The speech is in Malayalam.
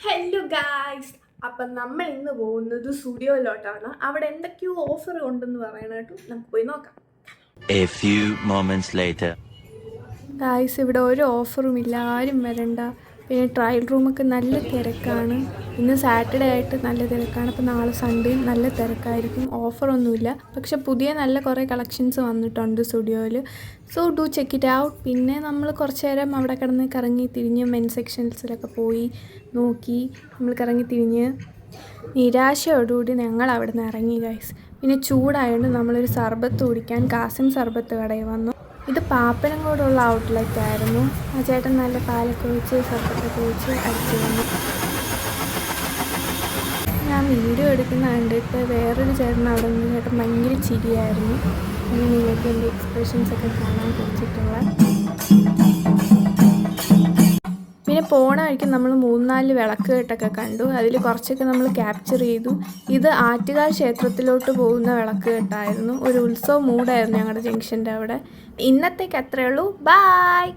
ഹലോ ഗായ്സ്, അപ്പം നമ്മൾ ഇന്ന് പോകുന്നത് സ്റ്റുഡിയോയിലോട്ടാണ്. അവിടെ എന്തൊക്കെയോ ഓഫർ ഉണ്ടെന്ന് പറയണ കേട്ടു. നമുക്ക് പോയി നോക്കാം. A few moments later. Guys, ഇവിടെ ഒരു ഓഫറും ഇല്ല, ആരും വരണ്ട. പിന്നെ ട്രയൽ റൂമൊക്കെ നല്ല തിരക്കാണ്. ഇന്ന് സാറ്റർഡേ ആയിട്ട് നല്ല തിരക്കാണ്. അപ്പോൾ നാളെ സൺഡേയും നല്ല തിരക്കായിരിക്കും. ഓഫറൊന്നുമില്ല, പക്ഷെ പുതിയ നല്ല കുറേ കളക്ഷൻസ് വന്നിട്ടുണ്ട് സ്റ്റുഡിയോയിൽ. So do check it out. പിന്നെ നമ്മൾ കുറച്ച് നേരം അവിടെ കിടന്ന് കറങ്ങി തിരിഞ്ഞ് മെൻ സെക്ഷൻസിലൊക്കെ പോയി നോക്കി. നമ്മൾ കറങ്ങി തിരിഞ്ഞ് നിരാശയോടുകൂടി ഞങ്ങൾ അവിടെ നിന്ന് ഇറങ്ങി ഗൈസ്. പിന്നെ ചൂടായതുകൊണ്ട് നമ്മളൊരു സർബത്ത് കുടിക്കാൻ കാസിം സർബത്ത് കടയിൽ വന്നു. ഇത് പാപ്പനംകോടുള്ള ഔട്ട്ലെറ്റ് ആയിരുന്നു. ആ ചേട്ടൻ നല്ല പാലൊക്കെ ഒഴിച്ച് സർബത്തൊക്കെ ഒഴിച്ച് അടിച്ചു വന്നു. ഞാൻ വീഡിയോ എടുക്കുന്ന കണ്ടിട്ട് വേറൊരു ചേട്ടൻ അവിടെ നിന്ന് ചേട്ടൻ ഭയങ്കര ചിരിയായിരുന്നു. അങ്ങനെ നിങ്ങൾക്ക് എൻ്റെ എക്സ്പ്രഷൻസൊക്കെ കാണാൻ കുറിച്ചിട്ടുള്ള. പിന്നെ പോണ വഴിക്ക് നമ്മൾ 3-4 വിളക്ക് കെട്ടൊക്കെ കണ്ടു. അതിൽ കുറച്ചൊക്കെ നമ്മൾ ക്യാപ്ചർ ചെയ്തു. ഇത് ആറ്റുകാൽ ക്ഷേത്രത്തിലോട്ട് പോകുന്ന വിളക്ക് കെട്ടായിരുന്നു. ഒരു ഉത്സവ മൂഡായിരുന്നു ഞങ്ങളുടെ ജംഗ്ഷൻ്റെ അവിടെ. ഇന്നത്തേക്ക് അത്രയേ ഉള്ളൂ. ബായ്.